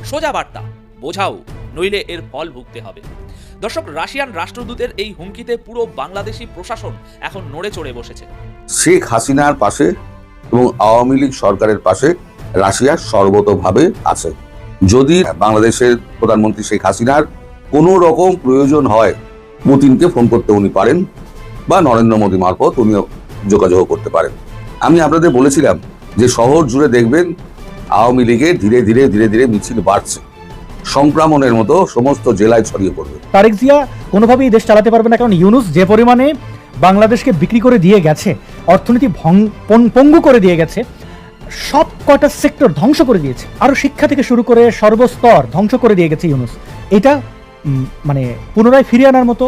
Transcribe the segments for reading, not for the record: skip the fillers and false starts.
সোজা বার্তা, বোঝাও, নইলে এর ফল ভুগতে হবে। দর্শক, রাশিয়ান রাষ্ট্রদূতের এই হুমকিতে পুরো বাংলাদেশি প্রশাসন এখন নড়ে চড়ে বসেছে। শেখ হাসিনার পাশে এবং আওয়ামী লীগ সরকারের পাশে রাশিয়া সর্বতোভাবে আছে। যদি বাংলাদেশের প্রধানমন্ত্রী শেখ হাসিনার কোনো রকম প্রয়োজন হয়, পুতিনকে ফোন করতে উনি পারেন বা নরেন্দ্র মোদী মারফত উনিও যোগাযোগ করতে পারেন। আমি আপনাদের বলেছিলাম যে শহর জুড়ে দেখবেন আওয়ামী লীগের ধীরে ধীরে ধীরে ধীরে মিছিল বাড়ছে, সংক্রমণের মতো সমস্ত জেলায় ছড়িয়ে পড়বে। তারেক জিয়া কোনোভাবেই দেশ চালাতে পারবে না, কারণ ইউনূস যে পরিমাণে বাংলাদেশকে বিক্রি করে দিয়ে গেছে, অর্থনীতি পঙ্গু করে দিয়ে গেছে, সব কটা সেক্টর ধ্বংস করে দিয়েছে, আরো শিক্ষা থেকে শুরু করে সর্বস্তর ধ্বংস করে দিয়ে গেছে ইউনূস। এটা মানে পুনরায় ফিরিয়ে আনার মতো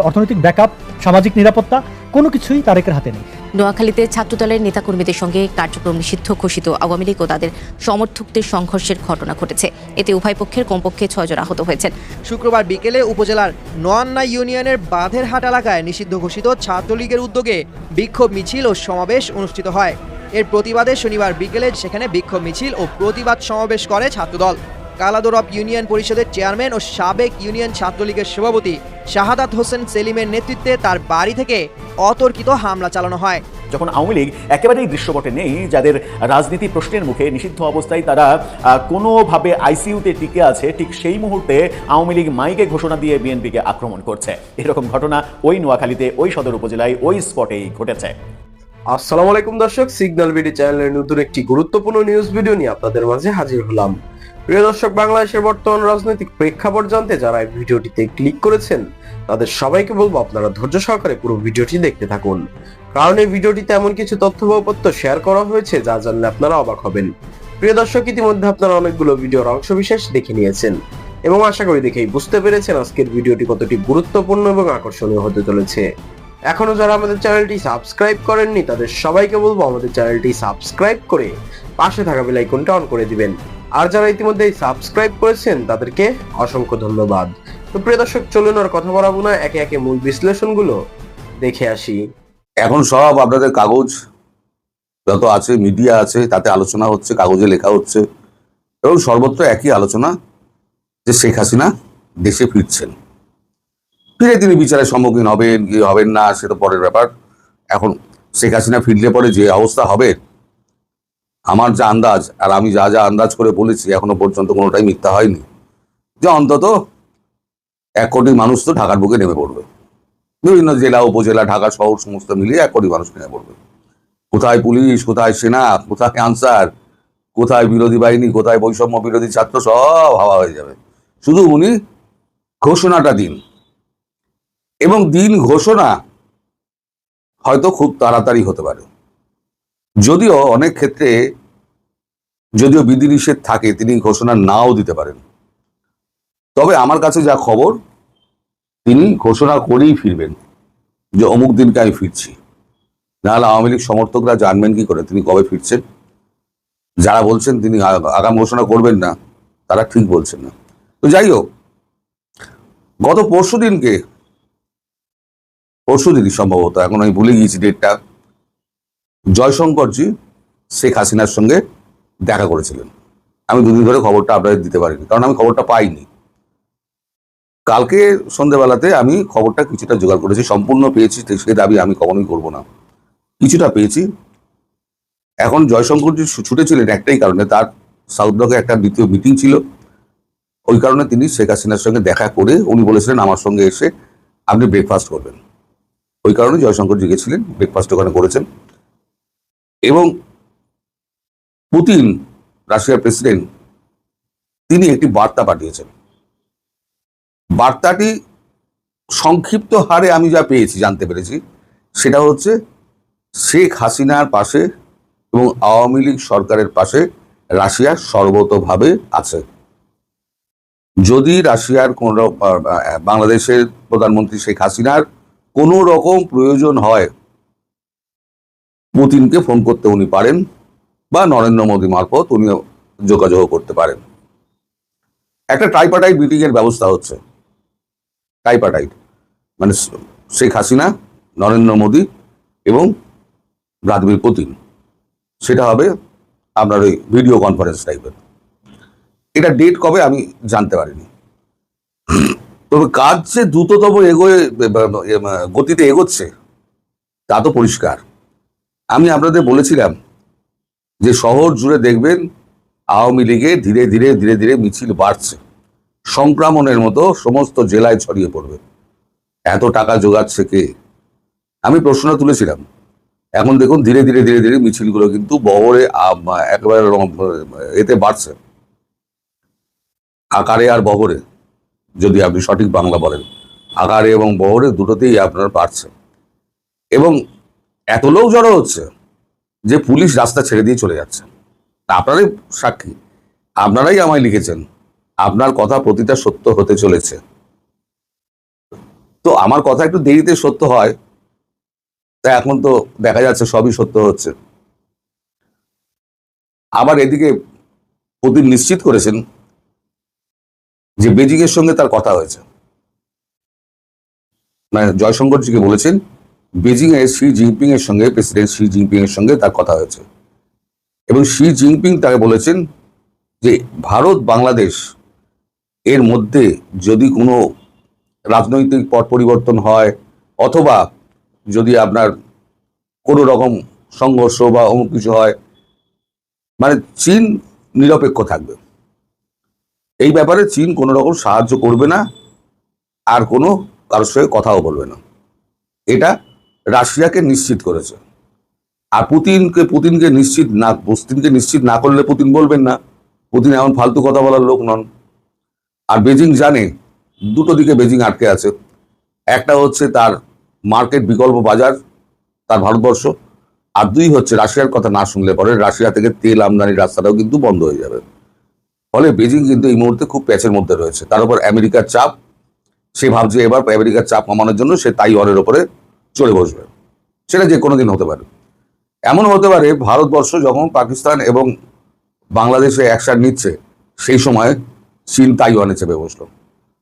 অর্থনৈতিক ব্যাকআপ, সামাজিক নিরাপত্তা কোনো কিছুই তারেকের হাতে নেই। নোয়াখালীতে ছাত্রদলের নেতাকর্মীদের সঙ্গে কার্যক্রম নিষিদ্ধ ঘোষিত আওয়ামী লীগ ও তাদের সমর্থকদের সংঘর্ষের ঘটনা ঘটেছে। এতে উভয় পক্ষের কমপক্ষে 6 জন আহত হয়েছেন। শুক্রবার বিকেলে উপজেলার নোয়ান্না ইউনিয়নের বাঁধেরহাট এলাকায় নিষিদ্ধ ঘোষিত ছাত্রলীগের উদ্যোগে বিক্ষোভ মিছিল ও সমাবেশ অনুষ্ঠিত হয়। এর প্রতিবাদে শনিবার বিকেলে সেখানে বিক্ষোভ মিছিল ও প্রতিবাদ সমাবেশ করে ছাত্রদল। কালাদরব ইউনিয়ন পরিষদের চেয়ারম্যান ও সাবেক ইউনিয়ন ছাত্রলীগের সভাপতি শাহাদাত হোসেন সেলিমের নেতৃত্বে তার বাড়ি থেকে অতর্কিত হামলা চালানো হয়। যখন আওয়ামী লীগ একেবারেই দৃশ্যপটে নেই, যাদের রাজনীতি প্রশ্নের মুখে, নিষিদ্ধ অবস্থায় তারা কোনোভাবে আইসিইউতে টিকে আছে, ঠিক সেই মুহূর্তে আওয়ামী লীগ মাইকে ঘোষণা দিয়ে বিএনপিকে আক্রমণ করছে। এরকম ঘটনা ওই নোয়াখালীতে, ওই সদর উপজেলায়, ওই স্পটেই ঘটেছে। আসসালামু আলাইকুম দর্শক, সিগন্যাল বিডি চ্যানেলের নতুন একটি গুরুত্বপূর্ণ নিউজ ভিডিও নিয়ে আপনাদের মাঝে হাজির হলাম। প্রিয় দর্শক, বাংলাদেশের বর্তমান রাজনৈতিক প্রেক্ষাপট জানতে যারা এই ভিডিওটিতে ক্লিক করেছেন তাদের সবাইকে বলবো আপনারা ধৈর্য সহকারে পুরো ভিডিওটি দেখতে থাকুন, কারণ এই ভিডিওটিতে এমন কিছু তথ্য বা তথ্য শেয়ার করা হয়েছে যা জানলে আপনারা অবাক হবেন। প্রিয় দর্শক, ইতিমধ্যে আপনারা অনেকগুলো ভিডিওর অংশবিশেষ দেখে নিয়েছেন এবং আশা করি দেখেই বুঝতে পেরেছেন আজকের ভিডিওটি কতটি গুরুত্বপূর্ণ এবং আকর্ষণীয় হতে চলেছে। এখনো যারা আমাদের চ্যানেলটি সাবস্ক্রাইব করেননি তাদের সবাইকে বলবো আমাদের চ্যানেলটি সাবস্ক্রাইব করে পাশে থাকা বেল আইকনটা অন করে দিবেন, আর যারা ইতিমধ্যে সাবস্ক্রাইব করেছেন তাদেরকে অসংখ্য ধন্যবাদ। তো প্রিয় দর্শক, চলুন আর কথা বলাবো না, একে একে মূল বিশ্লেষণগুলো দেখে আসি। এখন সব আপনাদের কাগজ যত আছে, মিডিয়া আছে, তাতে আলোচনা হচ্ছে, কাগজে লেখা হচ্ছে এবং সর্বত্র একই আলোচনা যে শেখ হাসিনা দেশে ফিরছেন। ফিরে তিনি বিচারের সম্মুখীন হবেন কি হবেন না সে তো পরের ব্যাপার। এখন শেখ হাসিনা ফিরলে পরে যে অবস্থা হবে, আমার যা আন্দাজ, আর আমি যা যা আন্দাজ করে বলেছি এখনো পর্যন্ত কোনোটাই মিথ্যা হয়নি, যে অন্তত 1 কোটি মানুষ তো ঢাকার বুকে নেমে পড়বে। বিভিন্ন জেলা, উপজেলা, ঢাকা শহর সমস্ত মিলিয়ে 1 কোটি মানুষ নেমে পড়বে। কোথায় পুলিশ, কোথায় সেনা, কোথায় আনসার, কোথায় বিরোধী বাহিনী, কোথায় বৈষম্য বিরোধী ছাত্র, সব হাওয়া হয়ে যাবে। শুধু উনি ঘোষণাটা দিন, এবং দিন ঘোষণা হয়তো খুব তাড়াতাড়ি হতে পারে। যদিও অনেক ক্ষেত্রে যদিও বিধিনিষেধ থাকে, তিনি ঘোষণা নাও দিতে পারেন। তবে আমার কাছে যা খবর, তিনি ঘোষণা করেই ফিরবেন যে অমুক দিনকে আমি ফিরছি। নাহলে আওয়ামী লীগ সমর্থকরা জানবেন কি করে তিনি কবে ফিরছেন? যারা বলছেন তিনি আগাম ঘোষণা করবেন না, তারা ঠিক বলছেন না। তো যাই হোক, গত পরশুদিনই সম্ভবত, এখন আমি ভুলে গিয়েছি ডেটটা, জয়শঙ্করজি শেখ হাসিনার সঙ্গে দেখা করেছিলেন। আমি 2 দিন ধরে খবরটা আপনাদের দিতে পারিনি, কারণ আমি খবরটা পাইনি। কালকে সন্ধ্যেবেলাতে আমি খবরটা কিছুটা জোগাড় করেছি, সম্পূর্ণ পেয়েছি সে দাবি আমি কখনোই করবো না, কিছুটা পেয়েছি। এখন জয়শঙ্করজি ছুটেছিলেন একটাই কারণে, তার সাউথ ব্লকে একটা দ্বিতীয় মিটিং ছিল, ওই কারণে তিনি শেখ হাসিনার সঙ্গে দেখা করে উনি বলেছিলেন আমার সঙ্গে এসে আপনি ব্রেকফাস্ট করবেন। ওই কারণে জয়শঙ্করজি গেছিলেন, ব্রেকফাস্ট ওখানে করেছেন। এবং পুতিন, রাশিয়ার প্রেসিডেন্ট, তিনি একটি বার্তা পাঠিয়েছেন। বার্তাটি সংক্ষিপ্ত হারে আমি যা পেয়েছি, জানতে পেরেছি, সেটা হচ্ছে শেখ হাসিনার পাশে এবং আওয়ামী লীগ সরকারের পাশে রাশিয়া সর্বতোভাবে আছে। যদি রাশিয়ার বাংলাদেশের প্রধানমন্ত্রী শেখ হাসিনার কোনো রকম প্রয়োজন হয়, পুতিনকে ফোন করতে উনি পারেন বা নরেন্দ্র মোদী মারফত উনি যোগাযোগ করতে পারেন। একটা ট্রাইপার্টাইট মিটিং এর ব্যবস্থা হচ্ছে। ট্রাইপার্টাইট মানে শেখ হাসিনা, নরেন্দ্র মোদী এবং ভ্লাদিমির পুতিন। সেটা হবে আপনার ওই ভিডিও কনফারেন্স টাইপের। এটা ডেট কবে আমি জানতে পারিনি। তবে কাজ যে দ্রুততম গতিতে এগোচ্ছে তা তো পরিষ্কার। আমি আপনাদের বলেছিলাম যে শহর জুড়ে দেখবেন আওয়ামী লীগে ধীরে ধীরে ধীরে ধীরে মিছিল বাড়ছে, সংক্রমণের মতো সমস্ত জেলায় ছড়িয়ে পড়বে। এত টাকা জোগাচ্ছে কে? আমি প্রশ্ন তুলেছিলাম। এখন দেখুন ধীরে ধীরে ধীরে ধীরে মিছিলগুলো কিন্তু বহরে একেবারে এতে বাড়ছে, আকারে আর বহরে, যদি আপনি সঠিক বাংলা বলেন, আকারে এবং বহরে দুটোতেই আপনার বাড়ছে। এবং এত লোক জড়ো হচ্ছে যে পুলিশ রাস্তা ছেড়ে দিয়ে চলে যাচ্ছে। আপনারাই সাক্ষী, আপনারাই আমায় লিখেছেন, আপনার কথা প্রতিটা সত্য হতে চলেছে। তো আমার কথা একটু দেরিতে সত্য হয়, তা এখন তো দেখা যাচ্ছে সবই সত্য হচ্ছে। আবার এদিকে পুতিন নিশ্চিত করেছেন যে বেজিং এর সঙ্গে তার কথা হয়েছে, মানে জয়শঙ্করজিকে বলেছেন বেজিং এ শি জিনপিং এর সঙ্গে, প্রেসিডেন্ট শি জিনপিং এর সঙ্গে তার কথা হয়েছে। এবং শি জিনপিং তাকে বলেছেন যে ভারত বাংলাদেশ এর মধ্যে যদি কোনো রাজনৈতিক পট পরিবর্তন হয় অথবা যদি আপনার কোনো রকম সংঘর্ষ বা অমুক কিছু হয়, মানে চীন নিরপেক্ষ থাকবে। এই ব্যাপারে চীন কোনো রকম সাহায্য করবে না, আর কোনো কারোর সঙ্গে কথাও বলবে না। এটা রাশিয়াকে নিশ্চিত করেছে। আর পুতিনকে নিশ্চিত না করলে পুতিন বলবেন না। পুতিন এমন ফালতু কথা বলার লোক নন। আর বেজিং জানে দুটো দিকে বেজিং আটকে আছে। একটা হচ্ছে তার মার্কেট, বিকল্প বাজার, তার ভারতবর্ষ। আর দুই হচ্ছে রাশিয়ার কথা না শুনলে পরে রাশিয়া থেকে তেল আমদানির রাস্তাটাও কিন্তু বন্ধ হয়ে যাবে। ফলে বেজিং কিন্তু এই মুহূর্তে খুব প্যাচের মধ্যে রয়েছে। তার উপর আমেরিকার চাপ, সে ভাবছে এবার আমেরিকার চাপ কমানোর জন্য সে তাইওয়ানের ওপরে চড়ে বসবে। সেটা যে কোনো দিন হতে পারে। এমন হতে পারে ভারতবর্ষ যখন পাকিস্তান এবং বাংলাদেশে অ্যাকশন নিচ্ছে, সেই সময় চীন তাইওয়ানে চেপে বসলো,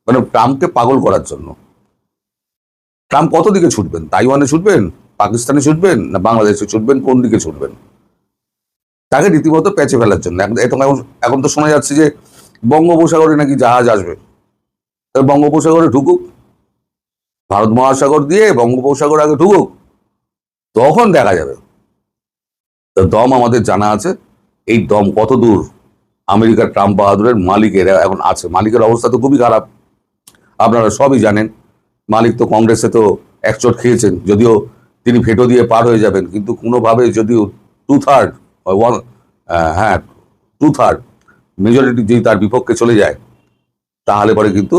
মানে ট্রাম্পকে পাগল করার জন্য। ট্রাম্প কত দিকে ছুটবেন? তাইওয়ানে ছুটবেন, পাকিস্তানে ছুটবেন, না বাংলাদেশে ছুটবেন? কোন দিকে ছুটবেন? তাকে রীতিমতো প্যাচে ফেলার জন্য। এখন তো শোনা যাচ্ছে যে বঙ্গোপসাগরে নাকি জাহাজ আসবে। বঙ্গোপসাগরে ঢুকুক, ভারত মহাসাগর দিয়ে বঙ্গোপসাগর আগে ঢুকুক, তখন দেখা যাবে। তো দম আমাদের জানা আছে। এই দম কত দূর আমেরিকার ট্রাম্প বাহাদুরের মালিকের এখন আছে। মালিকের অবস্থা তো খুবই খারাপ, আপনারা সবই জানেন। মালিক তো কংগ্রেসে তো একচোট খেয়েছেন, যদিও তিনি ভেটো দিয়ে পার হয়ে যাবেন, কিন্তু কোনোভাবে যদিও 2/3 মেজরিটি যদি তার বিপক্ষে চলে যায়, তাহলে পরে কিন্তু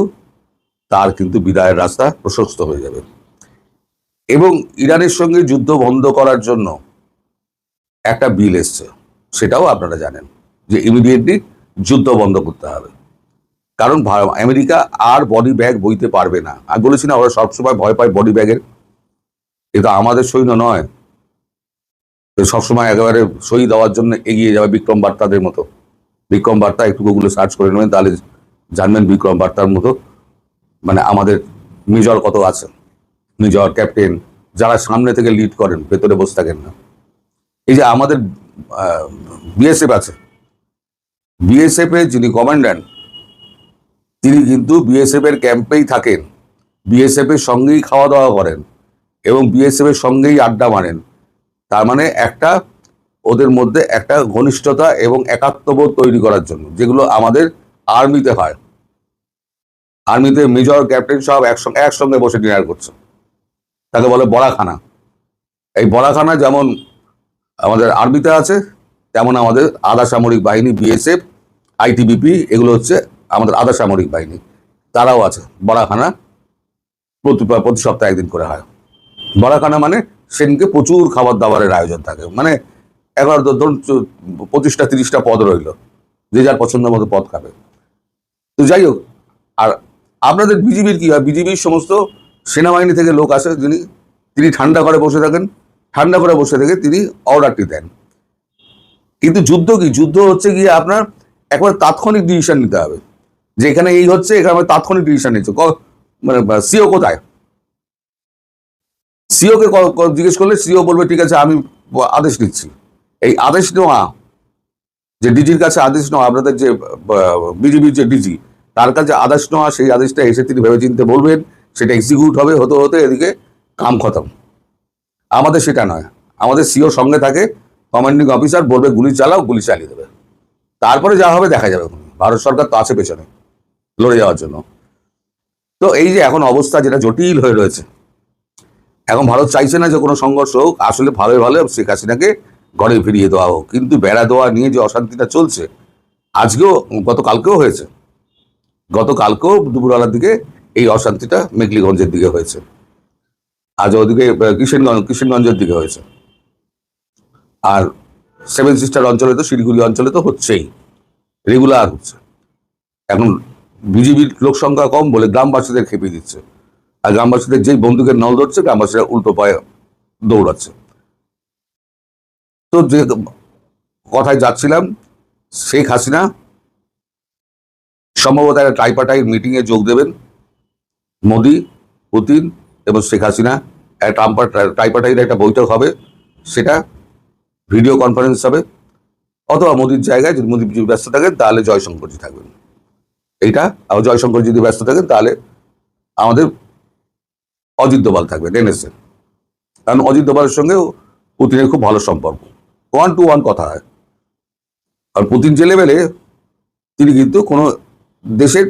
তার বিদায়ের রাস্তা প্রশস্ত হয়ে যাবে। এবং ইরানের সঙ্গে যুদ্ধ বন্ধ করার জন্য একটা বিল এসছে, সেটাও আপনারা জানেন যে ইমিডিয়েটলি যুদ্ধ বন্ধ করতে হবে। কারণ আমেরিকা আর বডি ব্যাগ বইতে পারবে না। আমি বলেছি না, ওরা সবসময় ভয় পায় বডি ব্যাগের। এটা আমাদের সৈন্য নয়, সবসময় একেবারে সই দেওয়ার জন্য এগিয়ে যাবে বিক্রম বার্তাদের মতো। বিক্রম বার্তা একটু গুগলে সার্চ করে নেবেন, তাহলে জানবেন বিক্রম বার্তার মতো মানে আমাদের মেজর কত আছে, মেজর, ক্যাপ্টেন, যারা সামনে থেকে লিড করেন, ভেতরে বসে থাকেন না। এই যে আমাদের বিএসএফ আছে, বিএসএফ এর যিনি কমান্ড্যান্ট, তিনি কিন্তু বিএসএফ এর ক্যাম্পেই থাকেন, বিএসএফ এর সঙ্গেই খাওয়া দাওয়া করেন এবং বিএসএফ এর সঙ্গেই আড্ডা মারেন। তার মানে একটা ওদের মধ্যে একটা ঘনিষ্ঠতা এবং একাত্মবোধ তৈরি করার জন্য, যেগুলো আমাদের আর্মিতে হয়। আর্মিতে মেজর, ক্যাপ্টেন সব একসঙ্গে বসে ডিনার করছে, তাকে বলে বড়াখানা। এই বড়াখানা যেমন আমাদের আর্মিতে আছে, তেমন আমাদের আধা সামরিক বাহিনী, বিএসএফ, আইটিবিপি, এগুলো হচ্ছে আমাদের আধা সামরিক বাহিনী, তারাও আছে। বড়াখানা প্রতি সপ্তাহে একদিন করে হয়। বড়াখানা মানে সেদিনকে প্রচুর খাবার দাবারের আয়োজন থাকে, মানে একবার ধরুন 25টা 30টা পদ রইল, যে যার পছন্দ মতো পদ খাবে। তো যাই হোক, আর আপনাদের বিজিবির কি হয়? বিজিবির সমস্ত সেনাবাহিনী থেকে লোক আসে, তিনি ঠান্ডা করে বসে থাকেন, ঠান্ডা করে বসে থেকে তিনি অর্ডারটি দেন। কিন্তু যুদ্ধ কি? যুদ্ধ হচ্ছে গিয়ে আপনার একবার তাৎক্ষণিক ডিসিশন নিতে হবে, যে এখানে এই হচ্ছে, এখানে আমি তাৎক্ষণিক ডিসিশন নিচ্ছি। মানে সিও কোথায়? সিওকে জিজ্ঞেস করলে সিও বলবে ঠিক আছে আমি আদেশ নিচ্ছি। এই আদেশ নেওয়া যে ডিজির কাছে আদেশ নেওয়া, আপনাদের যে বিজিবির যে ডিজি, তার কাছে আদেশ নেওয়া, সেই আদেশটা এসে তিনি ভেবেচিন্তে বলবেন, সেটা এক্সিকিউট হবে, হতে হতে এদিকে কাম খতম। আমাদের সেটা নয়, আমাদের সিও সঙ্গে থাকে, কমান্ডিং অফিসার বলবে গুলি চালাও, গুলি চালিয়ে দেবে, তারপরে যা হবে দেখা যাবে। ভারত সরকার তো আছে পেছনে লড়ে যাওয়ার জন্য। তো এই যে এখন অবস্থা যেটা জটিল হয়ে রয়েছে, এখন ভারত চাইছে না যে কোনো সংঘর্ষ হোক, আসলে ভালো ভালো শেখ হাসিনাকে ঘরে ফিরিয়ে দেওয়া হোক। কিন্তু বেড়া দেওয়া নিয়ে যে অশান্তিটা চলছে, আজকেও গতকালকেও হয়েছে, গতকালকেও দুপুরবেলার দিকে এই অশান্তিটা মেঘলিগঞ্জের দিকে হয়েছে, আজ ওদিকে কিশনগঞ্জের দিকে হয়েছে, আর সেভেন সিস্টার অঞ্চলে তো, শিলিগুড়ি অঞ্চলে তো হচ্ছেই, রেগুলার হচ্ছে। এখন বিজিবির লোক সংখ্যা কম বলে গ্রামবাসীদের খেপিয়ে দিচ্ছে, আর গ্রামবাসীদের যেই বন্দুকের নল ধরছে, গ্রামবাসীরা উল্টো পায়ে দৌড়াচ্ছে। তো যে কথায় যাচ্ছিলাম, শেখ হাসিনা সম্ভবত একটা ট্রাইপার্টাইট মিটিংয়ে যোগ দেবেন। মোদি, পুতিন এবং শেখ হাসিনা ট্রাইপার্টাইট একটা বৈঠক হবে, সেটা ভিডিও কনফারেন্স হবে, অথবা মোদির জায়গায় যদি মোদি ব্যস্ত থাকেন তাহলে জয়শঙ্করজি থাকবেন। এইটা, আর জয়শঙ্কর যদি ব্যস্ত থাকেন তাহলে আমাদের অজিত দোভাল থাকবেন, এনএসএ। কারণ অজিত দোভালের সঙ্গেও পুতিনের খুব ভালো সম্পর্ক, 1 to 1 কথা হয়। আর পুতিন যে লেভেলে, তিনি কিন্তু কোনো দেশের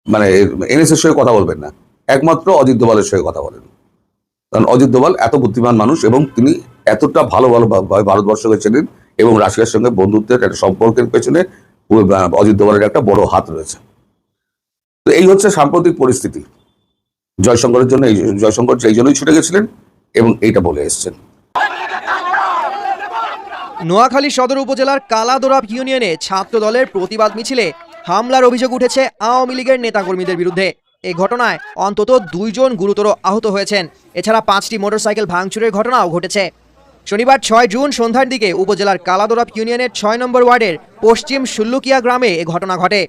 মানে এনএসএর সঙ্গে কথা বলবেন না, একমাত্র অজিত দোভালের সঙ্গে কথা বলেন। কারণ অজিত দোভাল এত বুদ্ধিমান মানুষ, এবং তিনি এতটা ভালো ভারতবর্ষকে চেনেন, এবং রাশিয়ার সঙ্গে বন্ধুত্বের একটা সম্পর্কের পেছনে অজিত দোভালের একটা বড় হাত রয়েছে। তো এই হচ্ছে সাম্প্রতিক পরিস্থিতি। জয়শঙ্করের জন্য, জয়শঙ্কর এই জন্যই ছুটে গেছিলেন এবং এইটা বলে এসছেন। নোয়াখালী সদর উপজেলার কালাদোরাপ ইউনিয়নে ছাত্র দলের প্রতিবাদ মিছিলে হামলার অভিযোগ উঠেছে আওয়ামী লীগের নেতাকর্মীদের বিরুদ্ধে। এই ঘটনায় অন্তত 2 জন গুরুতর আহত হয়েছেন। এছাড়া 5টি মোটরসাইকেল ভাঙচুরের ঘটনাও ঘটেছে। শনিবার 6 জুন সন্ধ্যার দিকে উপজেলার কালাদোরাপ ইউনিয়নের 6 নম্বর ওয়ার্ডের পশ্চিম সুল্লুকিয়া গ্রামে এ ঘটনা ঘটে।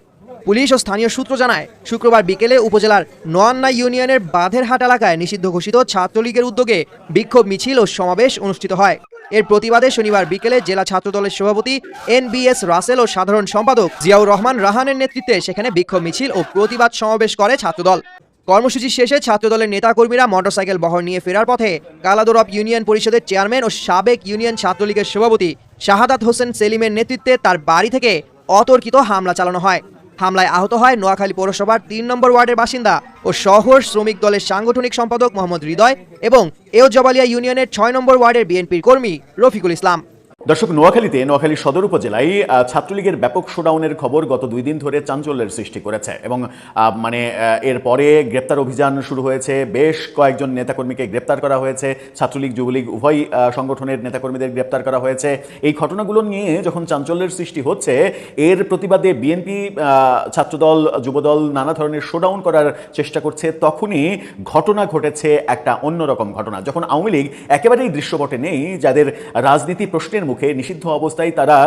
পুলিশ ও স্থানীয় সূত্র জানায়, শুক্রবার বিকেলে উপজেলার নোয়ান্না ইউনিয়নের বাঁধেরহাট এলাকায় নিষিদ্ধ ঘোষিত ছাত্রলীগের উদ্যোগে বিক্ষোভ মিছিল ও সমাবেশ অনুষ্ঠিত হয়। এর প্রতিবাদে শনিবার বিকেলে জেলা ছাত্রদলের সভাপতি NBS রাসেল ও সাধারণ সম্পাদক জিয়াউর রহমান রাহানের নেতৃত্বে সেখানে বিক্ষোভ মিছিল ও প্রতিবাদ সমাবেশ করে ছাত্রদল। কর্মসূচি শেষে ছাত্রদলের নেতাকর্মীরা মোটরসাইকেল বহর নিয়ে ফেরার পথে কালাদোরাপ ইউনিয়ন পরিষদের চেয়ারম্যান ও সাবেক ইউনিয়ন ছাত্রলীগের সভাপতি শাহাদাত হোসেন সেলিমের নেতৃত্বে তার বাড়ি থেকে অতর্কিত হামলা চালানো হয়। হামলায় আহত হয় নোয়াখালী পৌরসভার 3 নম্বর ওয়ার্ডের বাসিন্দা ও শহর শ্রমিক দলের সাংগঠনিক সম্পাদক মোহাম্মদ হৃদয় এবং এওজবালিয়া ইউনিয়নের 6 নম্বর ওয়ার্ডের বিএনপির কর্মী রফিকুল ইসলাম। দর্শক, নোয়াখালী সদর উপজেলায় ছাত্রলীগের ব্যাপক শোডাউনের খবর গত 2 দিন ধরে চাঞ্চল্যের সৃষ্টি করেছে, এবং এরপরে গ্রেপ্তার অভিযান শুরু হয়েছে। বেশ কয়েকজন নেতাকর্মীকে গ্রেপ্তার করা হয়েছে, ছাত্রলীগ যুবলীগ উভয় সংগঠনের নেতাকর্মীদের গ্রেপ্তার করা হয়েছে। এই ঘটনাগুলো নিয়ে যখন চাঞ্চল্যের সৃষ্টি হচ্ছে, এর প্রতিবাদে বিএনপি, ছাত্রদল, যুবদল নানা ধরনের শোডাউন করার চেষ্টা করছে, তখনই ঘটনা ঘটেছে একটা অন্যরকম ঘটনা। যখন আওয়ামী লীগ একেবারেই দৃশ্যপটে নেই, যাদের রাজনীতি প্রশ্নের মুখে, নিষিদ্ধ অবস্থায় তারা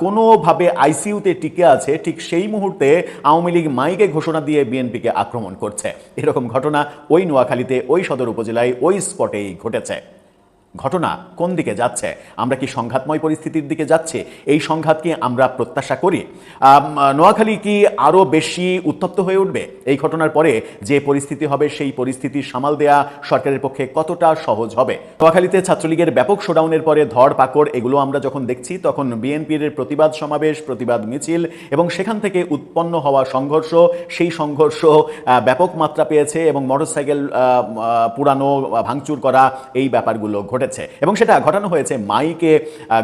কোনোভাবে আইসিইউতে টিকে আছে, ঠিক সেই মুহূর্তে আওয়ামী লীগ মাইকে ঘোষণা দিয়ে বিএনপিকে আক্রমণ করছে। এরকম ঘটনা ওই নোয়াখালীতে, ওই সদর উপজেলায়, ওই স্পটেই ঘটেছে। ঘটনা কোন দিকে যাচ্ছে? আমরা কি সংঘাতময় পরিস্থিতির দিকে যাচ্ছে? এই সংঘাত কি আমরা প্রত্যাশা করি? নোয়াখালী কি আরও বেশি উত্তপ্ত হয়ে উঠবে এই ঘটনার পরে? যে পরিস্থিতি হবে, সেই পরিস্থিতি সামাল দেয়া সরকারের পক্ষে কতটা সহজ হবে? নোয়াখালীতে ছাত্রলীগের ব্যাপক শোডাউনের পরে ধরপাকড়, এগুলো আমরা যখন দেখছি, তখন বিএনপির প্রতিবাদ সমাবেশ, প্রতিবাদ মিছিল এবং সেখান থেকে উৎপন্ন হওয়া সংঘর্ষ, সেই সংঘর্ষ ব্যাপক মাত্রা পেয়েছে এবং মোটরসাইকেল পুরানো, ভাঙচুর করা, এই ব্যাপারগুলো ঘটেছে। এবং সেটা ঘটানো হয়েছে মাইকে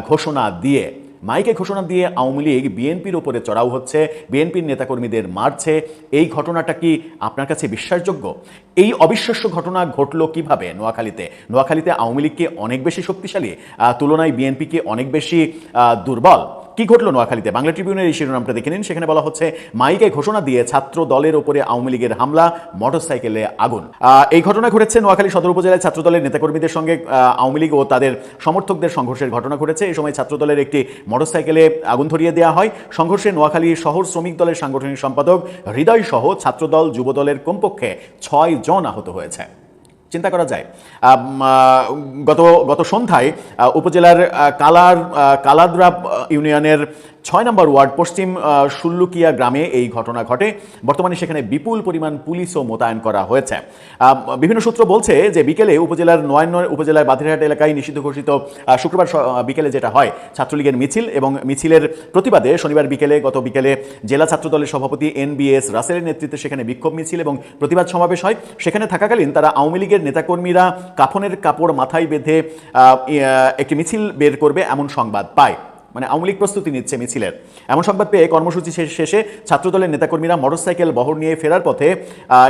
ঘোষণা দিয়ে। মাইকে ঘোষণা দিয়ে আওয়ামী লীগ বিএনপির উপরে চড়াও হচ্ছে, বিএনপির নেতাকর্মীদের মারছে। এই ঘটনাটা কি আপনার কাছে বিশ্বাসযোগ্য? এই অবিশ্বাস্য ঘটনা ঘটলো কিভাবে নোয়াখালীতে? নোয়াখালীতে আওয়ামী লীগ কি অনেক বেশি শক্তিশালী, তুলনায় বিএনপি কি অনেক বেশি দুর্বল? কি ঘটলো নোয়াখালীতে? বাংলা ট্রিবিউনের এই শিরোনামটা দেখে নিন। সেখানে বলা হচ্ছে, মাইকে ঘোষণা দিয়ে ছাত্র দলের উপরে আওয়ামী লীগের হামলা, মোটরসাইকেলে আগুন। এই ঘটনা ঘটেছে নোয়াখালী সদর উপজেলায়। ছাত্র দলের নেতাকর্মীদের সঙ্গে আওয়ামী লীগ ও তাদের সমর্থকদের সংঘর্ষের ঘটনা ঘটেছে। এই সময় ছাত্র দলের একটি মোটরসাইকেলে আগুন ধরিয়ে দেওয়া হয়। সংঘর্ষে নোয়াখালী শহর শ্রমিক দলের সাংগঠনিক সম্পাদক হৃদয় সহ ছাত্রদল, যুবদলের কমপক্ষে 6 জন আহত হয়েছে। চিন্তা করা যায়। গত সন্ধ্যায় উপজেলার কালাদ্রা ইউনিয়নের 6 নম্বর ওয়ার্ড পশ্চিম সুল্লুকিয়া গ্রামে এই ঘটনা ঘটে। বর্তমানে সেখানে বিপুল পরিমাণ পুলিশও মোতায়েন করা হয়েছে। বিভিন্ন সূত্র বলছে যে বিকেলে উপজেলার নয়ান্ন উপজেলার বাধিরহাট এলাকায় নিষিদ্ধ ঘোষিত শুক্রবার বিকেলে যেটা হয় ছাত্রলীগের মিছিল, এবং মিছিলের প্রতিবাদে শনিবার গত বিকেলে জেলা ছাত্রদলের সভাপতি NBS রাসেলের নেতৃত্বে সেখানে বিক্ষোভ মিছিল এবং প্রতিবাদ সমাবেশ হয়। সেখানে থাকাকালীন তারা আওয়ামী লীগের নেতাকর্মীরা কাফনের কাপড় মাথায় বেঁধে একটি মিছিল বের করবে এমন সংবাদ পায়। মানে আওয়ামী লীগ প্রস্তুতি নিচ্ছে মিছিলের এমন সংবাদ পেয়ে কর্মসূচি শেষে ছাত্রদলের নেতাকর্মীরা মোটরসাইকেল বহর নিয়ে ফেরার পথে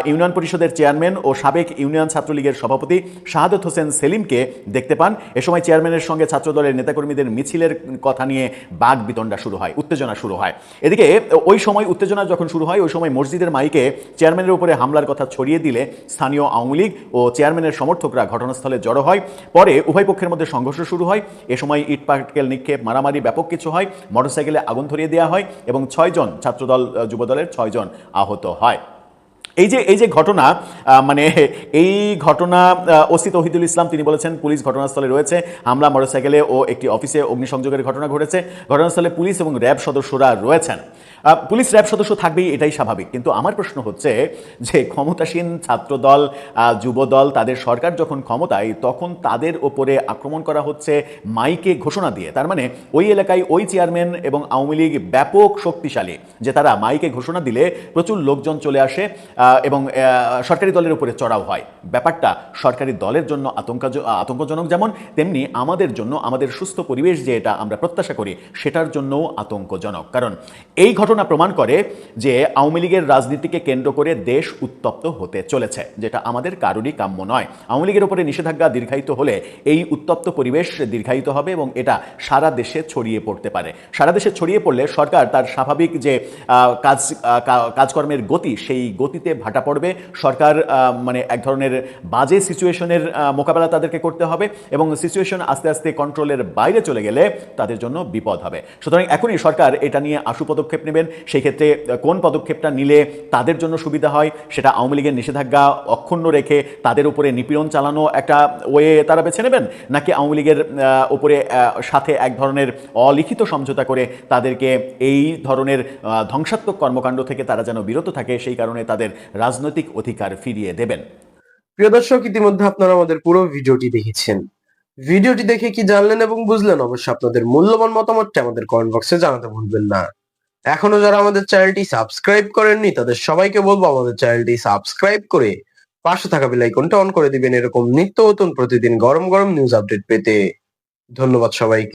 ইউনিয়ন পরিষদের চেয়ারম্যান ও সাবেক ইউনিয়ন ছাত্রলীগের সভাপতি শাহাদত হোসেন সেলিমকে দেখতে পান। এ সময় চেয়ারম্যানের সঙ্গে ছাত্রদলের নেতাকর্মীদের মিছিলের কথা নিয়ে বাক বিতণ্ডা শুরু হয়, উত্তেজনা শুরু হয়। এদিকে ওই সময় উত্তেজনা যখন শুরু হয় ওই সময় মসজিদের মাইকে চেয়ারম্যানের উপরে হামলার কথা ছড়িয়ে দিলে স্থানীয় আওয়ামী লীগ ও চেয়ারম্যানের সমর্থকরা ঘটনাস্থলে জড়ো হয়। পরে উভয় পক্ষের মধ্যে সংঘর্ষ শুরু হয়। এ সময় ইট পাটকেল নিক্ষেপ, মারামারি, ব্যাপক কিছু হয়। মোটরসাইকেলে আগুন ধরিয়ে দেওয়া হয় এবং 6 জন ছাত্রদল যুবদলের 6 জন আহত হয়। এই যে ঘটনা, মানে এই ঘটনা ওসি তৌহিদুল ইসলাম তিনি বলেছেন পুলিশ ঘটনাস্থলে রয়েছে। হামলা, মোটরসাইকেলে ও একটি অফিসে অগ্নিসংযোগের ঘটনা ঘটেছে। ঘটনাস্থলে পুলিশ এবং র্যাব সদস্যরা রয়েছেন। পুলিশ র্যাব সদস্য থাকবেই, এটাই স্বাভাবিক। কিন্তু আমার প্রশ্ন হচ্ছে যে ক্ষমতাসীন ছাত্রদল যুবদল তাদের সরকার যখন ক্ষমতায় তখন তাদের ওপরে আক্রমণ করা হচ্ছে মাইকে ঘোষণা দিয়ে। তার মানে ওই এলাকায় ওই চেয়ারম্যান এবং আওয়ামী লীগ ব্যাপক শক্তিশালী যে তারা মাইকে ঘোষণা দিলে প্রচুর লোকজন চলে আসে এবং সরকারি দলের উপরে চড়াও হয়। ব্যাপারটা সরকারি দলের জন্য আতঙ্কজনক, যেমন তেমনি আমাদের জন্য, আমাদের সুস্থ পরিবেশ যে এটা আমরা প্রত্যাশা করি সেটার জন্যও আতঙ্কজনক। কারণ এই ঘটনা প্রমাণ করে যে আওয়ামী লীগের রাজনীতিকে কেন্দ্র করে দেশ উত্তপ্ত হতে চলেছে, যেটা আমাদের কারোরই কাম্য নয়। আওয়ামী লীগের উপরে নিষেধাজ্ঞা দীর্ঘায়িত হলে এই উত্তপ্ত পরিবেশ দীর্ঘায়িত হবে এবং এটা সারা দেশে ছড়িয়ে পড়তে পারে। সারা দেশে ছড়িয়ে পড়লে সরকার তার স্বাভাবিক যে কাজকর্মের গতি, সেই গতিতে ভাটা পড়বে। সরকার মানে এক ধরনের বাজে সিচুয়েশনের মোকাবেলা তাদেরকে করতে হবে এবং সিচুয়েশন আস্তে আস্তে কন্ট্রোলের বাইরে চলে গেলে তাদের জন্য বিপদ হবে। সুতরাং এখনই সরকার এটা নিয়ে আশু পদক্ষেপ নেবেন। সেই ক্ষেত্রে কোন পদক্ষেপটা নিলে তাদের জন্য সুবিধা হয় সেটা আওয়ামী লীগের নিষেধাজ্ঞা অক্ষুণ্ণ রেখে তাদের উপরে নিপীড়ন চালানো একটা ওয়ে তারা বেছে নেবেন, নাকি আওয়ামী লীগের উপরে সাথে এক ধরনের অলিখিত সমঝোতা করে তাদেরকে এই ধরনের ধ্বংসাত্মক কর্মকাণ্ড থেকে তারা যেন বিরত থাকে, সেই কারণে তাদের রাজনৈতিক অধিকার ফিরিয়ে দেবেন। প্রিয় দর্শক, ইতিমধ্যে আপনারা আমাদের পুরো ভিডিওটি দেখেছেন। ভিডিওটি দেখে কি জানলেন এবং বুঝলেন অবশ্যই আপনাদের মূল্যবান মতামতটি আমাদের কমেন্ট বক্সে জানাতে ভুলবেন না। এখনো যারা আমাদের চ্যানেলটি সাবস্ক্রাইব করেননি তাদের সবাইকে বলবো আমাদের চ্যানেলটি সাবস্ক্রাইব করে পাশে থাকা বেল আইকনটা অন করে দিবেন এরকম নিত্য নতুন প্রতিদিন গরম গরম নিউজ আপডেট পেতে। ধন্যবাদ সবাইকে।